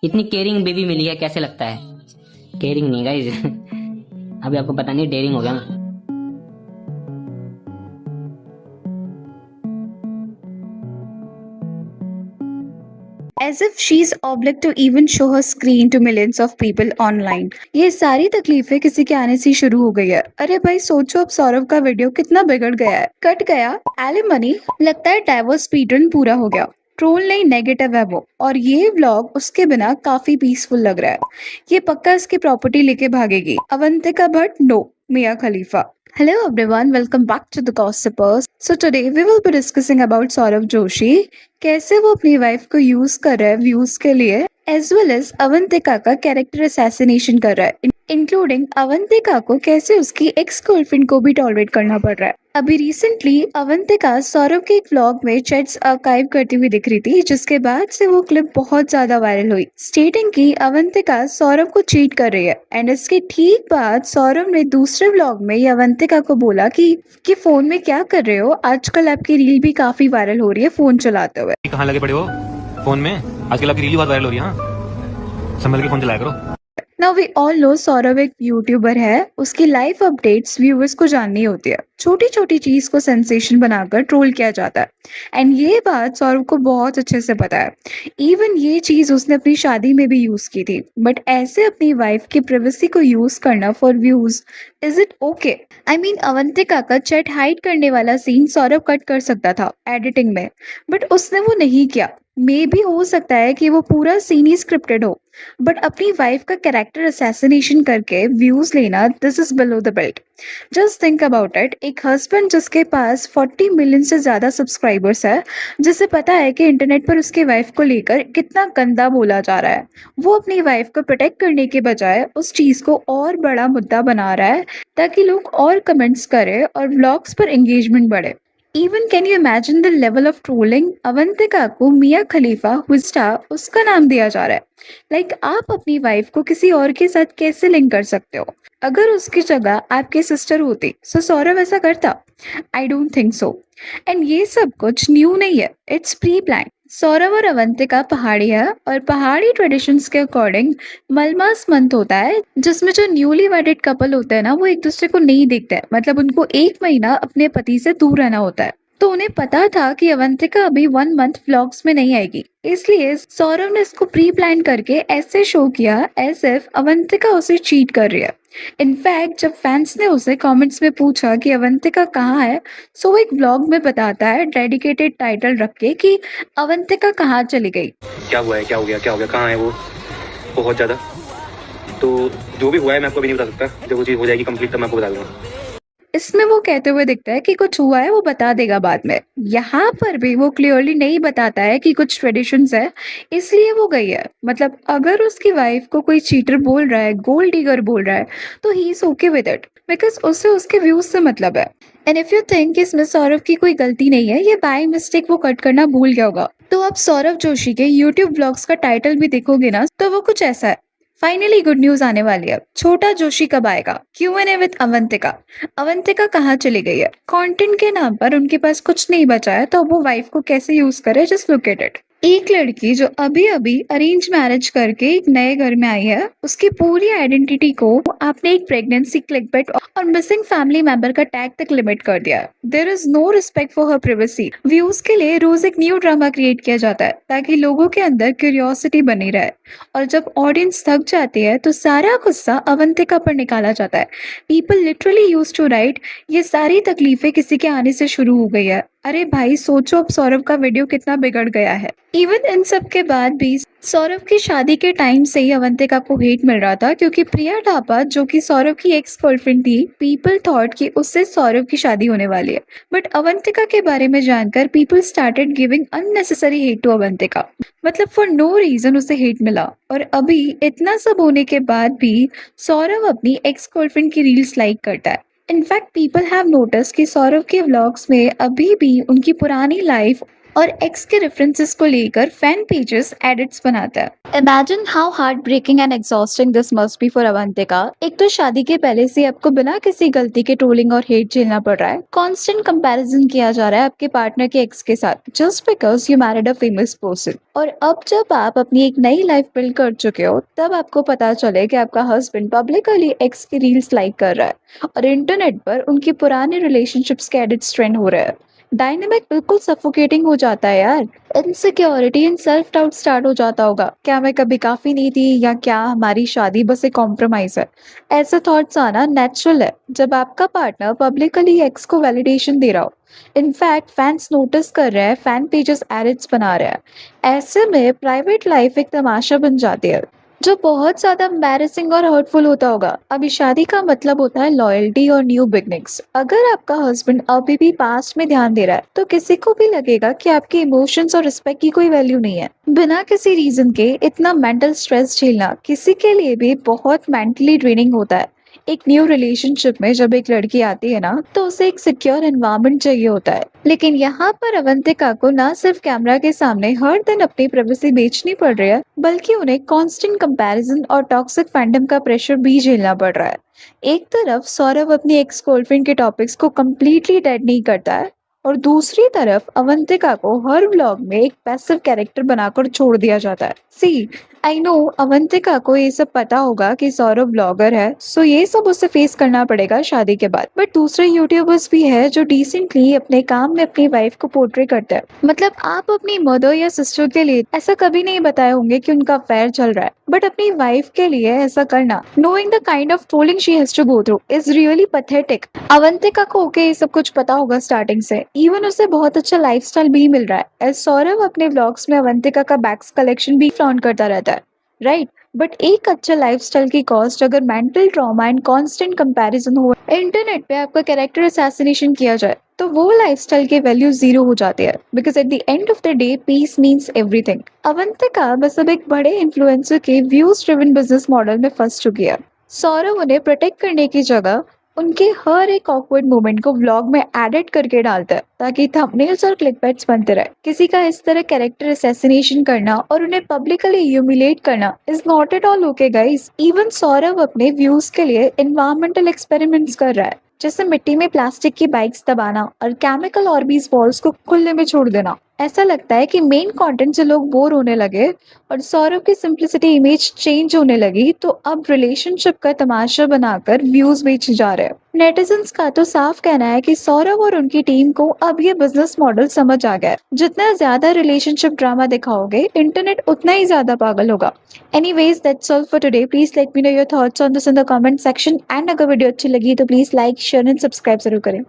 इतनी caring baby मिली है, कैसे लगता है? केयरिंग नहीं गाइस अभी आपको पता नहीं, डेयरिंग हो गया मैं। As if she's obliged to even show her screen to millions of people online. ये सारी तकलीफें किसी के आने से शुरू हो गई है। अरे भाई सोचो, अब सौरव का वीडियो कितना बिगड़ गया है। कट गया एलिमनी, लगता है डाइवोर्स स्पीडरन पूरा हो गया। ट्रोल नहीं, नेगेटिव है वो। और ये व्लॉग उसके बिना काफी पीसफुल लग रहा है। ये पक्का इसकी प्रॉपर्टी लेके भागेगी। Avantika Bhatt no, Mia Khalifa. Hello everyone, welcome back to the Gossipers. So today we will be discussing about Saurav Joshi, कैसे वो अपनी वाइफ को यूज कर रहा है व्यूज के लिए, एज वेल एज अवंतिका का कैरेक्टर असैसिनेशन कर रहा है, इंक्लूडिंग अवंतिका को कैसे उसकी एक्स गर्लफ्रेंड को भी टॉलरेट करना पड़ रहा है। अभी रिसेंटली अवंतिका सौरव के एक व्लॉग में चैट्स आर्काइव करती हुई दिख रही थी, जिसके बाद से वो क्लिप बहुत ज्यादा वायरल हुई, स्टेटिंग कि अवंतिका सौरव को चीट कर रही है। एंड इसके ठीक बाद सौरव ने दूसरे व्लॉग में ये अवंतिका को बोला कि फोन में क्या कर रहे हो, आजकल आपकी रील भी काफी वायरल हो रही है फोन चलाते हुए। कहाँ लगे पड़े हो फोन में? आजकल आपकी रील बहुत वायरल हो रही है। हाँ, संभल के फोन चलाया करो। Now we all know Saurav एक यूट्यूबर है, उसकी लाइफ अपडेट्स व्यूअर्स को जाननी होती है। छोटी छोटी चीज को सेंसेशन बनाकर ट्रोल किया जाता है, एंड ये बात सौरव को बहुत अच्छे से पता है। इवन ये चीज उसने अपनी शादी में भी यूज की थी। बट ऐसे अपनी वाइफ की प्राइवेसी को यूज करना for views, is it okay? I mean Avantika का चैट हाइड करने वाला सीन सौरव कट कर सकता था एडिटिंग में, बट उसने वो नहीं किया। मे भी हो सकता है कि वो पूरा सीन ही स्क्रिप्टेड हो, बट अपनी वाइफ का कैरेक्टर असैसिनेशन करके व्यूज लेना, this is below the belt. Just think about it, एक हस्बैंड जिसके पास 40 मिलियन से ज्यादा सब्सक्राइबर्स है, जिसे पता है कि इंटरनेट पर उसकी वाइफ को लेकर कितना गंदा बोला जा रहा है, वो अपनी वाइफ को प्रोटेक्ट करने के बजाय उस चीज को और बड़ा मुद्दा बना रहा है ताकि लोग और कमेंट्स करें और व्लॉग्स पर एंगेजमेंट बढ़े। Even can you imagine the level of trolling? Avantika को मिया खलीफा हुस्टा उसका नाम दिया जा रहा है। लाइक आप अपनी वाइफ को किसी और के साथ कैसे लिंक कर सकते हो? अगर उसकी जगह आपके सिस्टर होती सो सौरव ऐसा करता? I don't think so. And ये सब कुछ न्यू नहीं है, इट्स प्री प्लान। सौरव और अवंतिका पहाड़ी है, और पहाड़ी ट्रेडिशंस के अकॉर्डिंग मलमास मंथ होता है, जिसमें जो न्यूली वेडेड कपल होते हैं ना, वो एक दूसरे को नहीं देखते हैं। मतलब उनको 1 महीना अपने पति से दूर रहना होता है। तो उन्हें पता था कि अवंतिका अभी 1 मंथ व्लॉग्स में नहीं आएगी, इसलिए सौरव ने इसको प्री प्लान करके ऐसे शो किया एज इफ अवंतिका उसे चीट कर रही है। इनफैक्ट जब फैंस ने उसे कमेंट्स में पूछा कि अवंतिका कहाँ है, सो वो एक व्लॉग में बताता है डेडिकेटेड टाइटल रख के कि अवंतिका कहाँ चली गई। क्या हुआ है, क्या हो गया, क्या हो गया, कहाँ है वो? बहुत ज़्यादा। तो जो भी हुआ है मैं आपको अभी नहीं बता सकता। जब वो चीज़ हो जाएगी कंप्लीट तब मैं आपको बता दूंगा। इसमें वो कहते हुए दिखता है कि कुछ हुआ है, वो बता देगा बाद में। यहाँ पर भी वो क्लियरली नहीं बताता है कि कुछ ट्रेडिशंस है इसलिए वो गई है। मतलब अगर उसकी वाइफ को कोई चीटर बोल रहा है, गोल्ड डिगर बोल रहा है, तो he is okay with it, because उससे उसके व्यूज से मतलब है। एंड इफ यू थिंक इसमें सौरव की कोई गलती नहीं है, ये बाय मिस्टेक वो कट करना भूल गया होगा, तो आप सौरव जोशी के यूट्यूब ब्लॉग्स का टाइटल भी देखोगे ना, तो वो कुछ ऐसा है। फाइनली गुड न्यूज आने वाली है। छोटा जोशी कब आएगा? Q&A with Avantika. अवंतिका कहाँ चली गई है? कंटेंट के नाम पर उनके पास कुछ नहीं बचा है, तो वो वाइफ को कैसे यूज करे? Just look at it. एक लड़की जो अभी अभी अरेंज मैरिज करके एक नए घर में आई है, उसकी पूरी आइडेंटिटी को आपने एक प्रेगनेंसी, क्लिकबेट और मिसिंग फैमिली मेंबर का टैग तक लिमिट कर दिया है। There is no respect for her privacy. Views के लिए रोज एक न्यू ड्रामा क्रिएट किया जाता है ताकि लोगों के अंदर क्यूरियोसिटी बनी रहे, और जब ऑडियंस थक जाती है तो सारा गुस्सा अवंतिका पर निकाला जाता है। People literally use to write, ये सारी तकलीफें किसी के आने से शुरू हो गई है। अरे भाई सोचो, अब सौरव का वीडियो कितना बिगड़ गया है। इवन इन सब के बाद भी सौरव की शादी के टाइम से ही अवंतिका को हेट मिल रहा था, क्योंकि प्रिया ढापा जो कि सौरव की एक्स गर्लफ्रेंड थी, पीपल थॉट कि उससे सौरव की शादी होने वाली है। बट अवंतिका के बारे में जानकर people started giving unnecessary hate to Avantika. मतलब फॉर नो रीजन उसे हेट मिला। और अभी इतना सब होने के बाद भी सौरव अपनी एक्स गर्लफ्रेंड की रील्स लाइक करता है। इनफैक्ट पीपल हैव नोटिस कि सौरव के व्लॉग्स में अभी भी उनकी पुरानी लाइफ और एक्स के रेफरेंसेस को लेकर फैन पेजेस एडिट्स बनाता है। Imagine how heartbreaking and exhausting this must be for Avantika. एक तो शादी के पहले से आपको बिना किसी गलती के ट्रोलिंग और हेट झेलना पड़ रहा है, कांस्टेंट कंपैरिजन किया जा रहा है आपके पार्टनर के एक्स के साथ just because you married a famous person. और अब जब आप अपनी एक नई लाइफ बिल्ड कर चुके हो तब आपको पता चले कि आपका हस्बैंड पब्लिकली एक्स की रील्स लाइक कर रहा है और इंटरनेट पर उनकी पुरानी रिलेशनशिप्स के एडिट्स ट्रेंड हो रहे हैं। डायनेमिक बिल्कुल सफोकेटिंग हो जाता है यार। Insecurity and self doubt start हो जाता होगा, क्या मैं कभी काफी नहीं थी या क्या हमारी शादी बस एक कॉम्प्रोमाइज है। ऐसे थॉट्स आना नेचुरल है जब आपका पार्टनर पब्लिकली एक्स को वैलिडेशन दे रहा हो। इनफैक्ट फैंस नोटिस कर रहे हैं, फैन पेजेस एडिट्स बना रहे हैं। ऐसे में प्राइवेट लाइफ एक तमाशा बन जाती है जो बहुत ज्यादा एम्बैरेसिंग और हर्टफुल होता होगा। अभी शादी का मतलब होता है लॉयल्टी और न्यू बिगनिंग्स। अगर आपका हस्बैंड अभी भी पास्ट में ध्यान दे रहा है तो किसी को भी लगेगा कि आपके इमोशंस और रिस्पेक्ट की कोई वैल्यू नहीं है। बिना किसी रीजन के इतना मेंटल स्ट्रेस झेलना किसी के लिए भी बहुत मेंटली ड्रेनिंग होता है। एक न्यू रिलेशनशिप में जब एक लड़की आती है ना तो उसे एक सिक्योर एनवायरनमेंट चाहिए होता है, लेकिन यहाँ पर अवंतिका को ना सिर्फ कैमरा के सामने हर दिन अपनी प्राइवेसी बेचनी पड़ रही है बल्कि उन्हें कांस्टेंट कंपैरिजन और टॉक्सिक फैंडम का प्रेशर भी झेलना पड़ रहा है। एक तरफ सौरभ अपनी एक्स गर्लफ्रेंड के टॉपिक्स को कम्प्लीटली डेड नहीं करता है और दूसरी तरफ अवंतिका को हर व्लॉग में एक पैसिव कैरेक्टर बनाकर छोड़ दिया जाता है। सी आई नो अवंतिका को ये सब पता होगा कि सौरभ ब्लॉगर है, सो ये सब उसे फेस करना पड़ेगा शादी के बाद। बट दूसरे यूट्यूबर्स भी है जो डिसेंटली अपने काम में अपनी वाइफ को पोर्ट्रे करते हैं। मतलब आप अपनी मदर या सिस्टर के लिए ऐसा कभी नहीं बताए होंगे कि उनका अफेयर चल रहा है, बट अपनी वाइफ के लिए ऐसा करना, knowing the kind of trolling she has to go through, is really pathetic. Avantika को ओके ये सब कुछ पता होगा स्टार्टिंग से, इवन उसे बहुत अच्छा लाइफस्टाइल भी मिल रहा है। एज सौरभ अपने व्लॉग्स में अवंतिका का बैग्स कलेक्शन भी फ्लॉन्ट करता रहता है, राइट। बट एक अच्छा लाइफस्टाइल की कॉस्ट अगर mental trauma and constant comparison हो, इंटरनेट पे आपका कैरेक्टर असैसिनेशन किया जाए तो वो लाइफस्टाइल की वैल्यू जीरो हो जाती है। Because at the end of the day peace means everything. Avantika बस अब एक बड़े इन्फ्लुएंसर के व्यूज ड्रिवन बिजनेस मॉडल में फंस चुकी है। सौरभ उन्हें प्रोटेक्ट करने की जगह उनके हर एक ऑकवर्ड मोमेंट को व्लॉग में एडिट करके डालता है ताकि थंबनेल्स और क्लिकबैट्स बनते रहे। किसी का इस तरह कैरेक्टर असैसिनेशन करना और उन्हें पब्लिकली ह्यूमिलेट करना is not at all okay guys. Even Saurabh अपने व्यूज के लिए एनवायरमेंटल एक्सपेरिमेंट्स कर रहा है, जैसे मिट्टी में प्लास्टिक की बाइक्स दबाना और केमिकल ऑर्बिस बॉल्स को खुले में छोड़ देना। ऐसा लगता है कि मेन कंटेंट से लोग बोर होने लगे और सौरभ की सिंप्लिसिटी इमेज चेंज होने लगी, तो अब रिलेशनशिप का तमाशा बनाकर व्यूज बेचे जा रहे हैं। नेटिजन्स का तो साफ कहना है कि सौरभ और उनकी टीम को अब ये बिजनेस मॉडल समझ आ गया है। जितना ज्यादा रिलेशनशिप ड्रामा दिखाओगे इंटरनेट उतना ही ज्यादा पागल होगा। Anyways that's all for today. Please let me know your thoughts on this in the comment section and अगर वीडियो अच्छी लगी तो please like share and subscribe जरूर करें।